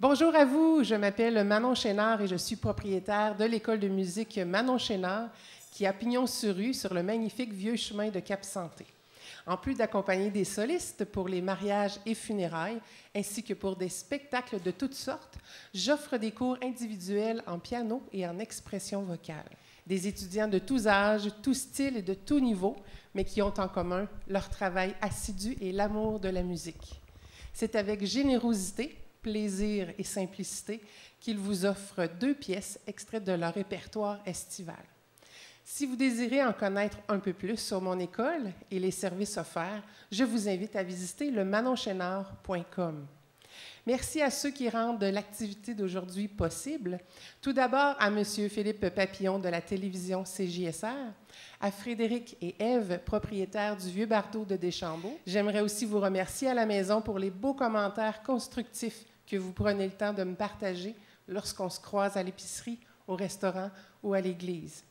Bonjour à vous, je m'appelle Manon Chénard et je suis propriétaire de l'école de musique Manon Chénard qui a pignon sur rue sur le magnifique vieux chemin de Cap-Santé. En plus d'accompagner des solistes pour les mariages et funérailles, ainsi que pour des spectacles de toutes sortes, j'offre des cours individuels en piano et en expression vocale. Des étudiants de tous âges, tous styles et de tous niveaux, mais qui ont en commun leur travail assidu et l'amour de la musique. C'est avec générosité, plaisir et simplicité qu'ils vous offrent 2 pièces extraites de leur répertoire estival. Si vous désirez en connaître un peu plus sur mon école et les services offerts, je vous invite à visiter le manonchénard.com. Merci à ceux qui rendent l'activité d'aujourd'hui possible. Tout d'abord à M. Philippe Papillon de la télévision CJSR, à Frédéric et Ève, propriétaires du Vieux Bardeau de Deschambault. J'aimerais aussi vous remercier à la maison pour les beaux commentaires constructifs que vous prenez le temps de me partager lorsqu'on se croise à l'épicerie, au restaurant ou à l'église.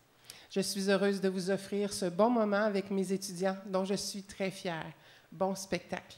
Je suis heureuse de vous offrir ce bon moment avec mes étudiants dont je suis très fière. Bon spectacle.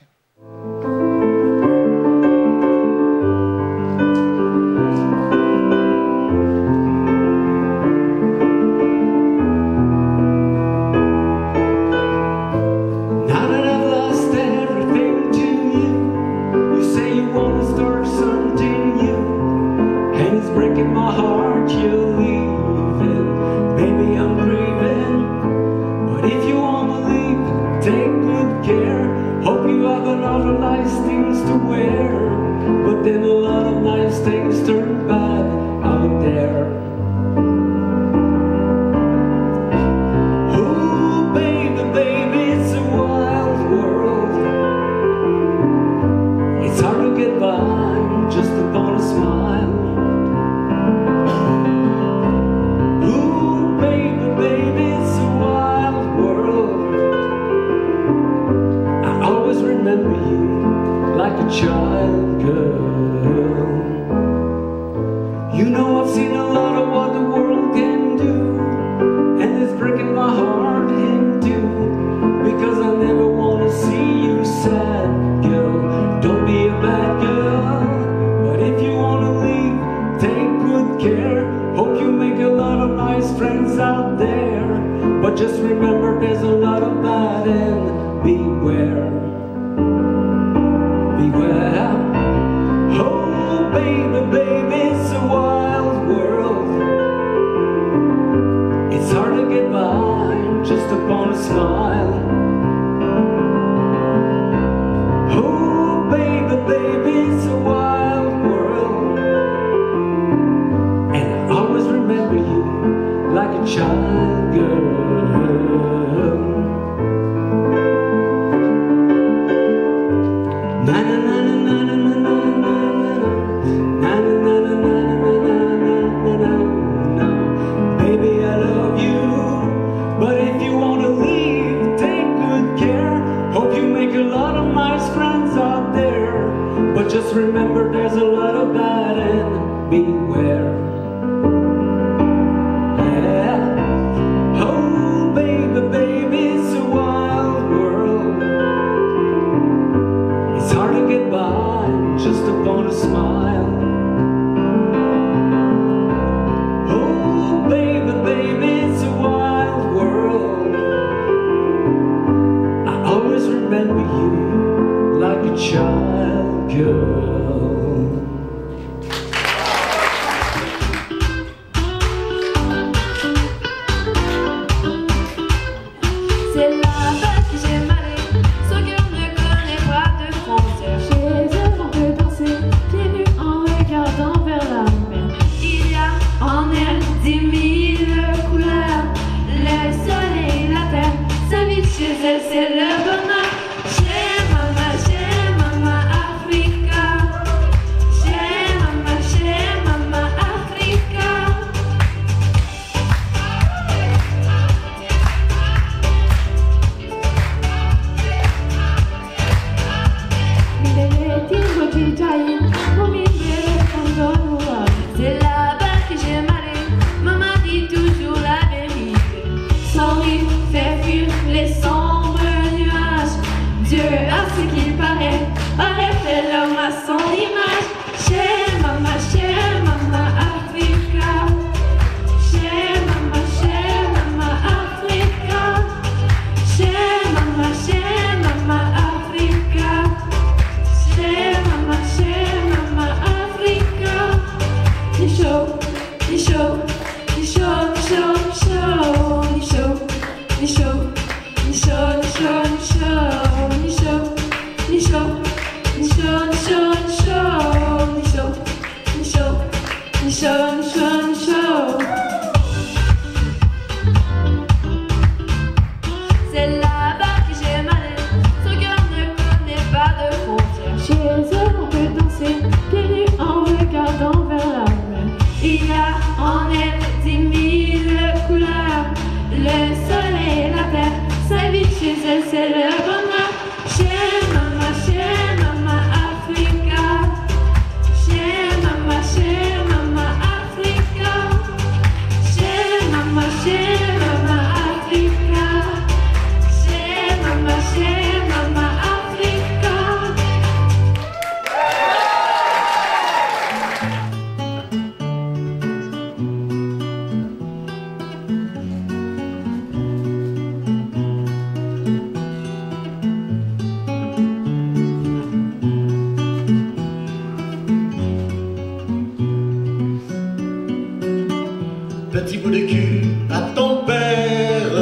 petit bout de cul à ton père.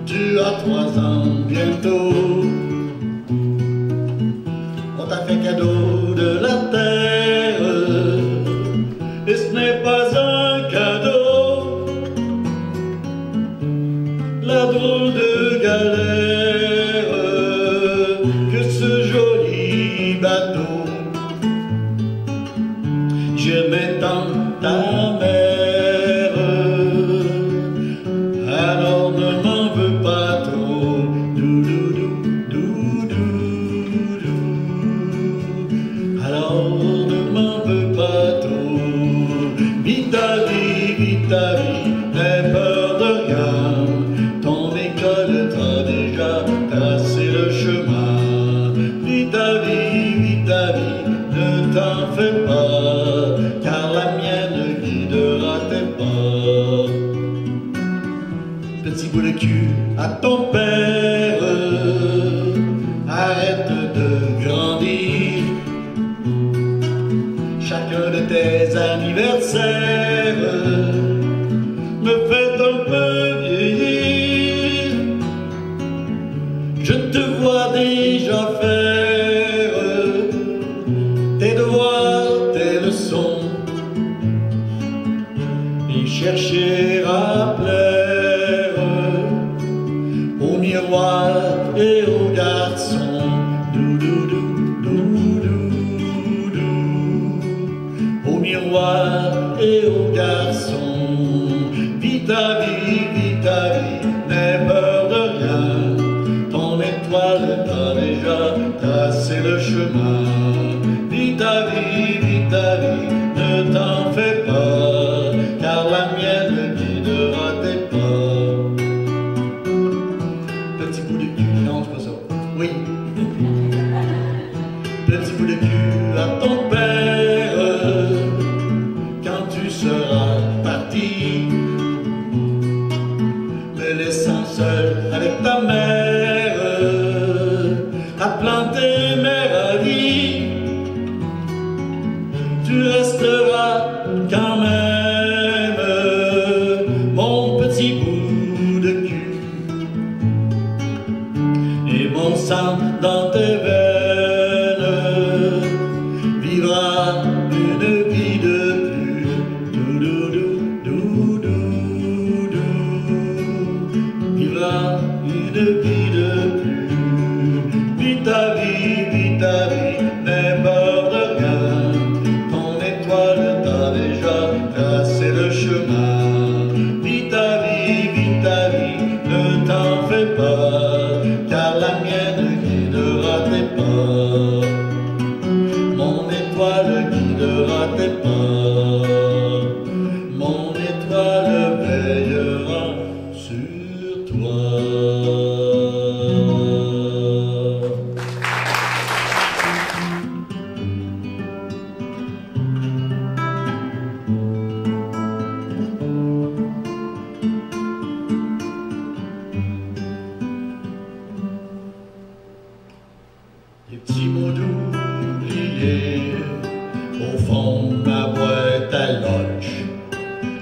Tu as 3 ans bientôt. On t'a fait cadeau de la terre, et ce n'est pas un cadeau. La drôle de galère que ce joli bateau. J'aimais tant ta mère, alors ne m'en veux pas trop. Alors ne m'en veux pas trop. Vis ta vie, n'aie peur de rien. Ton école t'a déjà tracé le chemin. Vis ta vie, ne t'en fais pas, car la mienne guidera tes pas. Petit bout de cul à ton père, arrête de grandir. Chacun de tes anniversaires me fait un peu vieillir. Je te vois déjà faire tes devoirs, tes leçons, et chercher à plaire au miroir et aux garçons. Au miroir et aux garçons. Vis ta vie, n'aie peur de rien. Ton étoile t'a déjà tracé le chemin. Vis ta vie, ne t'en fais pas, car la mienne guidera tes pas. Petit bout de cul, non, c'est pas ça. Oui. Petit bout de cul à ton père, quand tu seras parti, me laissant seul avec ta mère, à planter mes radis. Tu resteras quand même mon petit bout de cul, et mon sang dans tes veines vivra une vie de plus. Vivra une vie de plus. Vis ta vie, n'aie peur de rien. Ton étoile t'a déjà tracé le chemin. Vis ta vie, ne t'en fais pas, car la mienne guidera tes pas. Mon étoile guidera tes pas. Mon étoile veillera sur toi. Des petits mots d'oublier au fond de ma boîte à lunch,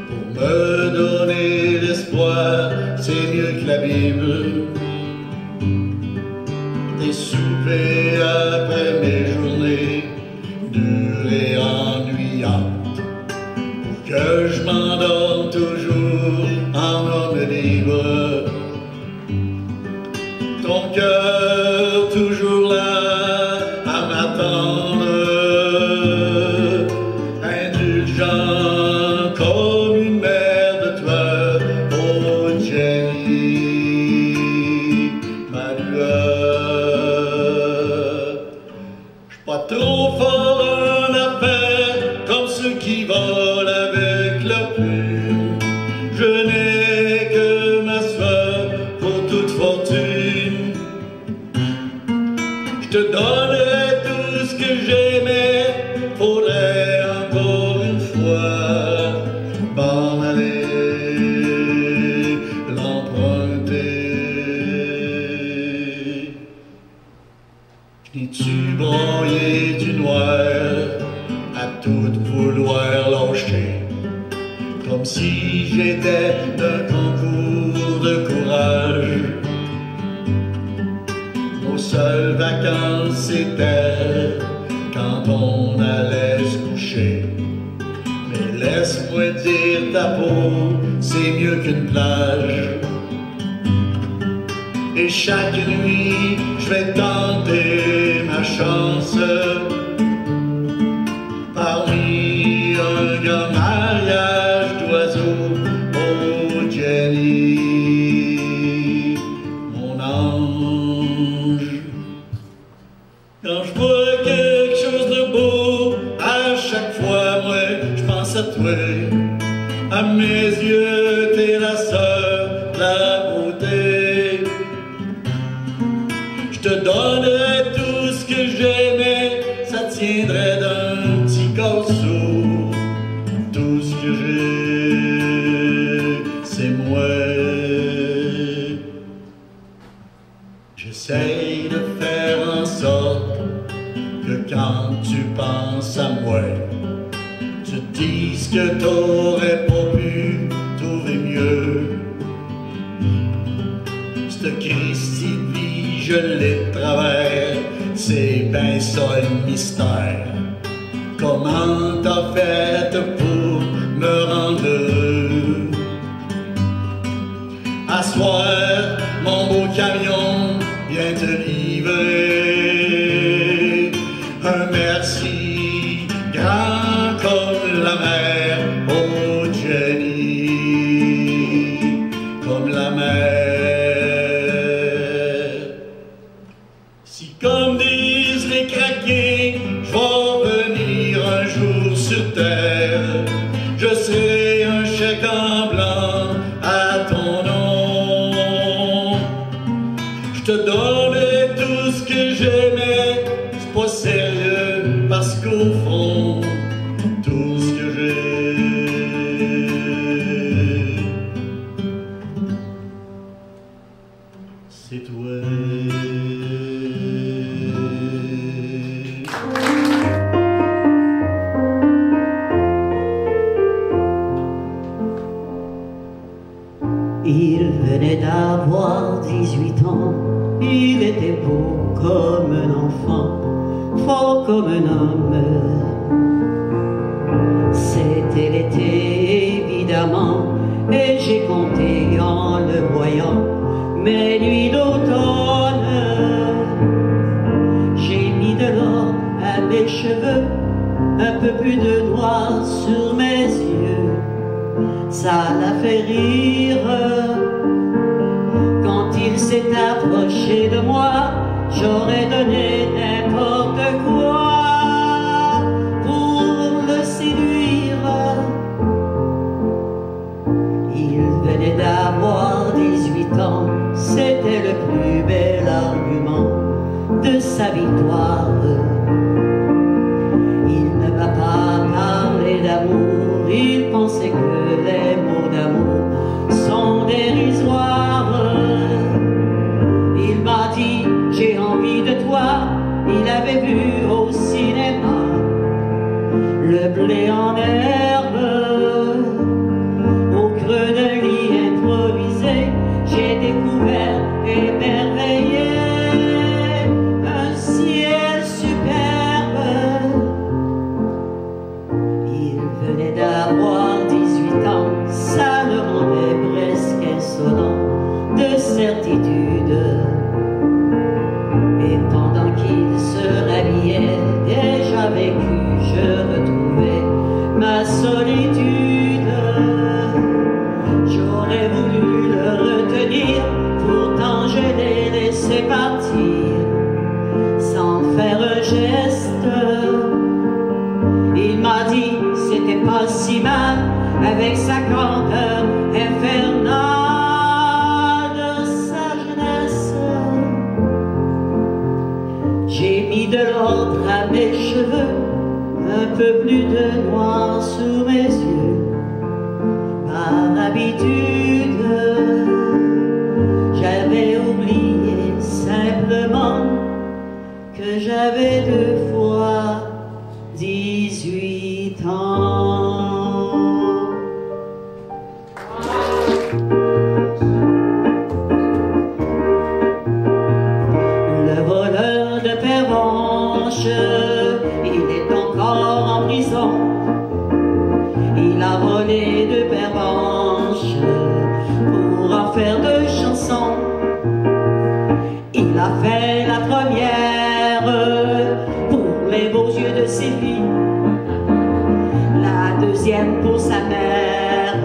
pour me donner l'espoir, c'est mieux que la Bible. Des soupers après mes journées dures et ennuyantes, pour que je m'endorme toujours en homme libre. Ton cœur toujours là à m'attendre, indulgent comme une mère de toi, oh Jenny, ma lueur. J'suis pas trop fort en affaires comme ceux qui volent avec leur plume. Je n'ai que ma soeur pour toute fortune. Je te donnerai tout ce que j'aimais, faudrait encore une fois m'en aller l'emprunter. N'es-tu broyé du noir à tout vouloir lâcher, comme comme si j'étais d'un concours de courage. Nos seules vacances c'était quand on allait se coucher. Mais laisse-moi dire, ta peau, c'est mieux qu'une plage. Et chaque nuit, je vais tenter ma chance parmi un grand mariage d'oiseaux. Oh Jenny, mon ange. Quand je vois quelque chose de beau, à chaque fois, moi, je pense à toi. À mes yeux, t'es la sœur de la beauté. Je te donnerais tout ce que j'aimais, ça tiendrait d'un petit corso. Tout ce que j'ai, c'est moi. J'essaye de faire en sorte que quand tu penses à moi, tu te dises que t'aurais pas pu trouver mieux. Cette Christie de vie, je l'ai de travers, c'est ben ça le mystère. Comment t'as fait pour me rendre heureux? À soir, mon beau camion vient te livrer un merci grand comme la mer. Oh Jenny, comme la mer. Si comme disent les craqués, je vais venir un jour sur terre, je serai un chèque en blanc à ton nom. Je te donnerai tout ce que j'aimais, c'est pas sérieux parce qu'au fond, tout ce que j'ai, c'est toi. Il venait d'avoir 18 ans, il était beau comme un enfant, fort comme un homme. C'était l'été évidemment, et j'ai compté en le voyant mes nuits d'automne. J'ai mis de l'or à mes cheveux, un peu plus de noir sur mes yeux. Ça l'a fait rire quand il s'est approché de moi. J'aurais donné n'importe quoi pour le séduire. Il venait d'avoir 18 ans, c'était le plus bel argument de sa victoire. Il ne m'a pas parlé d'amour, il pensait que les mots d'amour sont dérisoires. Il m'a dit j'ai envie de toi, il avait vu au cinéma le blé en herbe. Au creux d'un lit improvisé, j'ai découvert émerveillé un ciel superbe. Il venait d'avoir 18 ans, ça le rendait presque insolent de certitude. Et pendant qu'il se rhabillait, déjà vécu, je retrouvais ma solitude. J'aurais voulu le retenir, pourtant je l'ai laissé partir sans faire un geste. Il m'a dit c'était pas si mal avec sa grandeur infernale de sa jeunesse. J'ai mis de l'ordre à mes cheveux, un peu plus de noir sous mes yeux. Par habitude, j'avais oublié simplement que j'avais 2 fois 18 ans. Sylvie, la deuxième pour sa mère,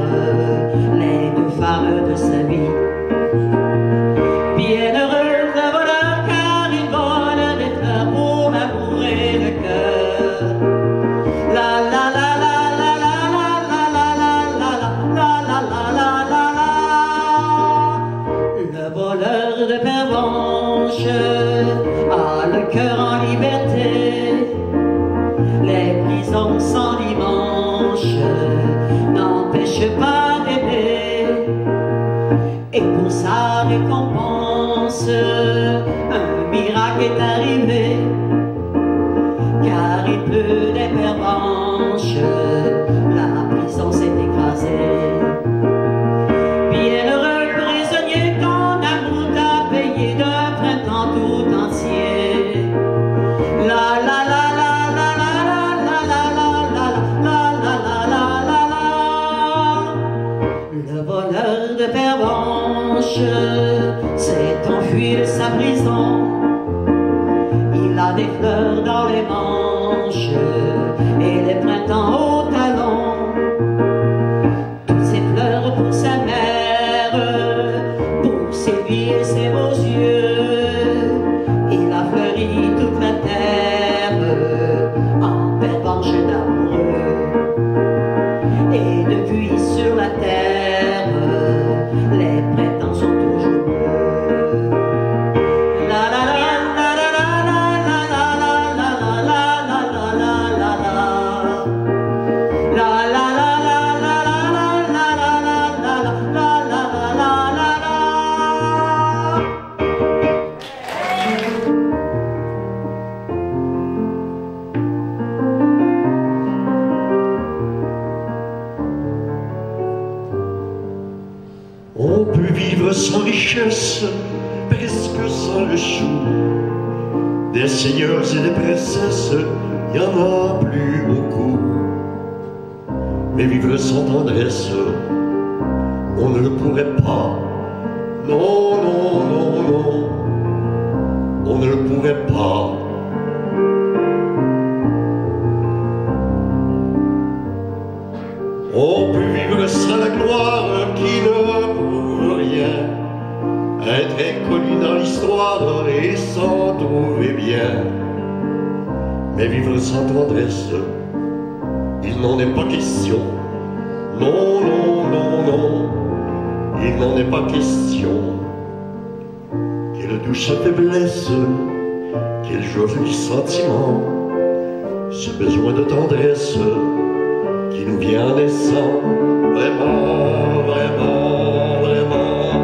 les deux femmes de sa vie. Bienheureux le voleur car il vole des fleurs pour l'amour et le cœur. La la la la la la la la la la la la la la. Le voleur de Pervenche a le cœur en liberté. Les prisons sans dimanche n'empêchent pas d'aimer. Et pour sa récompense, un miracle est arrivé. Car il pleut des pervenches, la prison s'est écrasée. Bienheureux prisonnier ton amour t'a payé d'un printemps tout entier. La la la la la la la la la la la la la la la. Le voleur de Pervenche s'est enfui de sa prison. Il a des fleurs dans les manches et les printemps au talon. Toutes ces fleurs pour sa mère, pour Sylvie et ses beaux yeux. Il a fleuri toute la terre en Pervenche d'amoureux. Et depuis sur la terre, les printemps sont toujours bleus. La la la la la la la la la la la la la la la la. La la la la la la la la la la la la la la. On peut vivre sans richesse, presque sans le sou. Des seigneurs et des princesses, y en a plus beaucoup. Mais vivre sans tendresse, on ne le pourrait pas. Non, non, non, non, on ne le pourrait pas. On peut vivre sans la gloire qui ne prouve rien, être inconnu dans l'histoire et s'en trouver bien. Mais vivre sans tendresse, il n'en est pas question. Non, non, non, non, il n'en est pas question. Quelle douce faiblesse, quel joli sentiment, ce besoin de tendresse qui nous vient en naissant. Vraiment, vraiment, vraiment,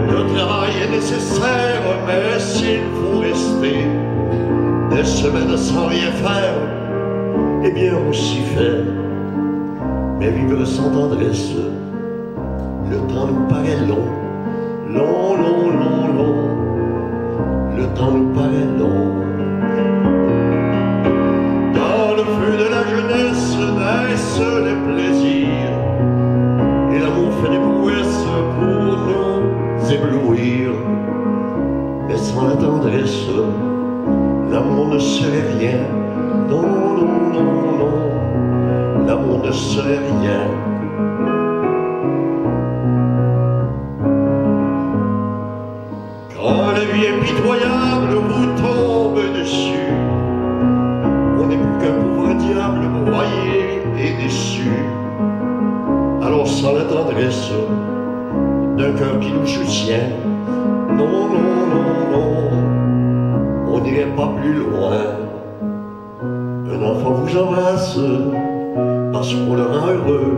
le travail est nécessaire, mais s'il faut rester des semaines sans rien faire, eh bien on s'y fait. Mais vivre sans tendresse, le temps nous paraît long, long, long, long, long, le temps nous paraît long. Dans le feu de la jeunesse naissent les plaisirs, et l'amour fait des prouesses pour nous éblouir. Mais sans la tendresse, l'amour ne serait rien. Non, non, non, non, l'amour ne serait rien. Quand la vie impitoyable vous tombe dessus, on n'est plus qu'un pauvre diable broyé et déçu. Alors sans la tendresse d'un cœur qui nous soutient, non, non, non, non, on n'irait pas plus loin. Un enfant vous embrasse parce qu'on le rend heureux,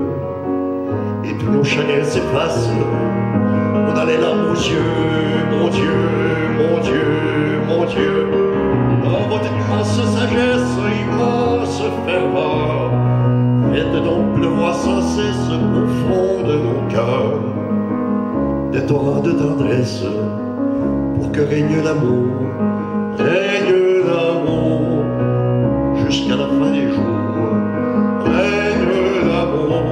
et tous nos chagrins s'effacent. On a les larmes aux yeux, mon Dieu, mon Dieu, mon Dieu. Dans votre immense sagesse, immense ferveur, faites donc pleuvoir sans cesse au fond de nos cœurs des torrents de tendresse, pour que règne l'amour, jusqu'à la fin des jours. Règne l'amour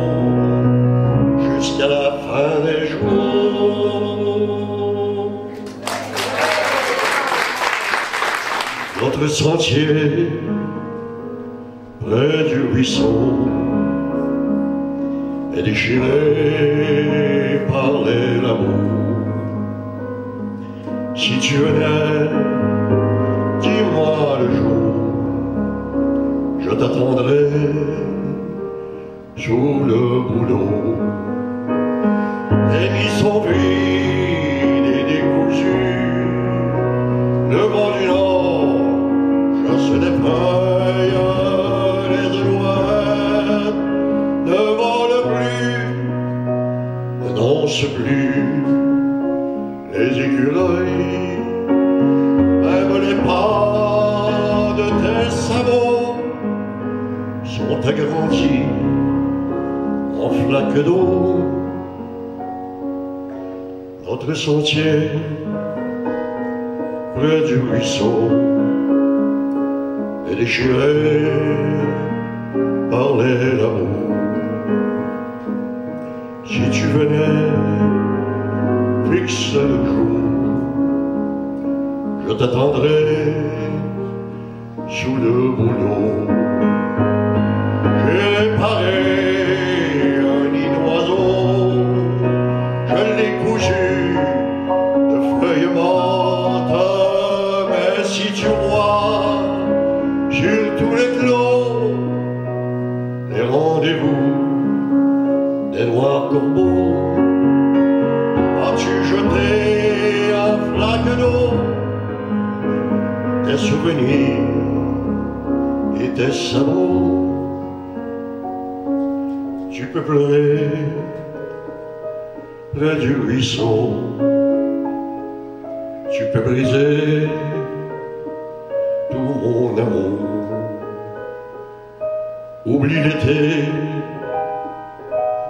jusqu'à la fin des jours. Notre sentier près du ruisseau, et déchiré par l'amour. Si tu venais, dis-moi le jour, je t'attendrai sous le bouleau. Les nids sont vides et décousus, le vent du nord chasse des feuilles, les alouettes ne volent plus, ne dansent plus, les écureuils, même les pas de tes sabots sont agrandis en flaques d'eau. Notre sentier près du ruisseau est déchiré par l'amour. Si tu venais, fixe le jour, je t'attendrai sous le bouleau. J'ai réparé un nid d'oiseau, je l'ai cousu de feuilles mortes, mais si tu vois sur tous les clos les rendez-vous des noirs corbeaux, as-tu jeté un flaque d'eau, tes souvenirs et tes sabots? Tu peux pleurer près du ruisseau, tu peux briser tout mon amour. Oublie l'été,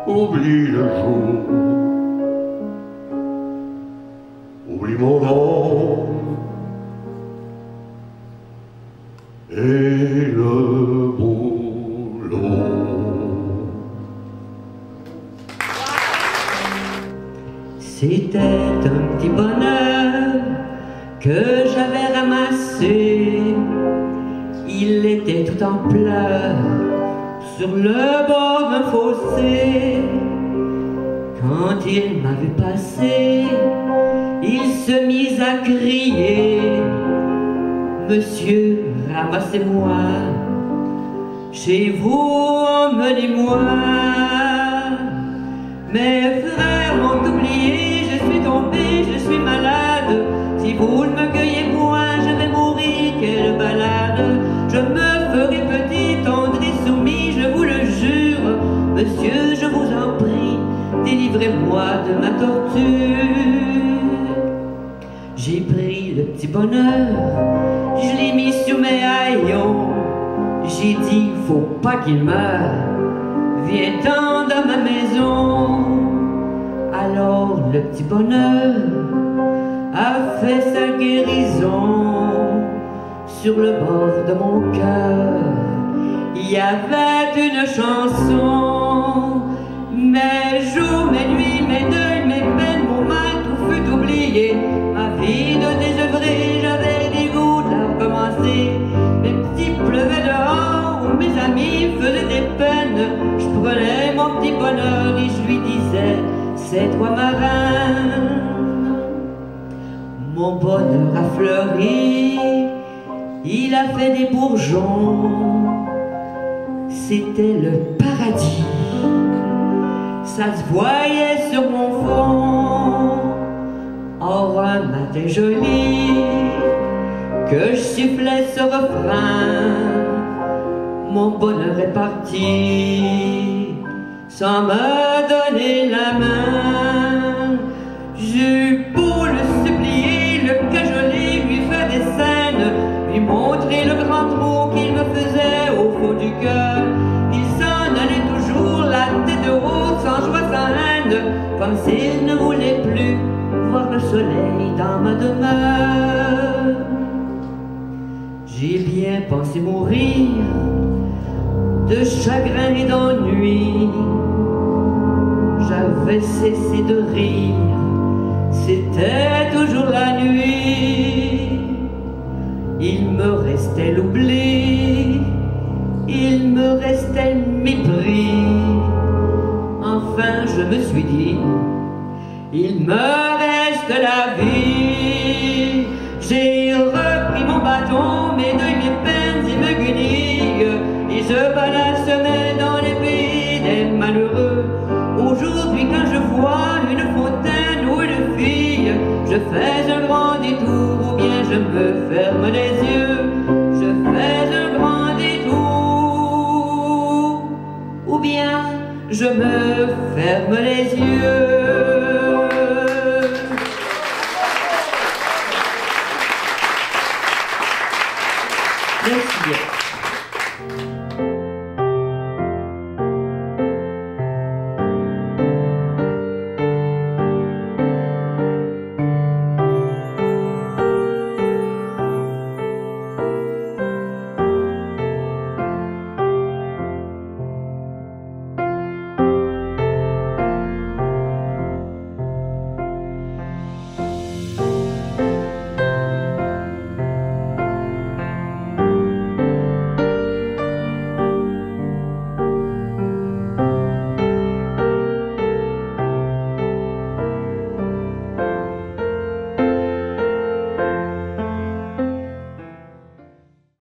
oublie le jour, oublie mon nom et le boulot. C'était un petit bonheur que j'avais ramassé. Il était tout en pleurs sur le bord d'un fossé. Quand il m'a vu passer, il se mit à crier: Monsieur, ramassez-moi, chez vous, emmenez-moi. Mes frères m'ont oublié, je suis tombé, je suis malade. Si vous ne me cueillez point, je vais mourir, quelle balade. Je me ferai petit, tendre et soumis, je vous le jure. Monsieur, je vous en prie, délivrez-moi de ma torture. J'ai pris le petit bonheur, je l'ai mis sur mes haillons. J'ai dit, faut pas qu'il meure, viens-t'en dans ma maison. Alors le petit bonheur a fait sa guérison. Sur le bord de mon cœur, il y avait une chanson. Mes jours, mes nuits, mes deuils, mes peines, mon mal, tout fut oublié. Ma vie de désœuvrée, j'avais des goûts à recommencer. Mes petits pleuvaient dehors, mes amis faisaient des peines. Je prenais mon petit bonheur et je lui disais, c'est toi ma reine. Mon bonheur a fleuri, il a fait des bourgeons. C'était le paradis, ça se voyait sur mon front. Or un matin joli, que je sifflais ce refrain, mon bonheur est parti, sans me donner la main. J'eus beau le supplier, le cajoler, lui faire des scènes, lui montrer le grand trou qu'il me faisait au fond du cœur. Il s'en allait toujours la tête haute, sans joie, sans haine, comme s'il ne voulait plus voir le soleil dans ma demeure. J'ai bien pensé mourir de chagrin et d'ennui. J'avais cessé de rire, c'était toujours la nuit. Il me restait l'oubli, il il me restait le mépris. Enfin je me suis dit, il me reste la vie. J'ai repris mon bâton, mes deuils, mes peines et mes guenilles, et je balancemais dans les pays des malheureux. Aujourd'hui quand je vois une fontaine ou une fille, je fais un grand détour ou bien je me ferme les yeux. Je fais un grand détour ou bien je me ferme les yeux. Merci bien.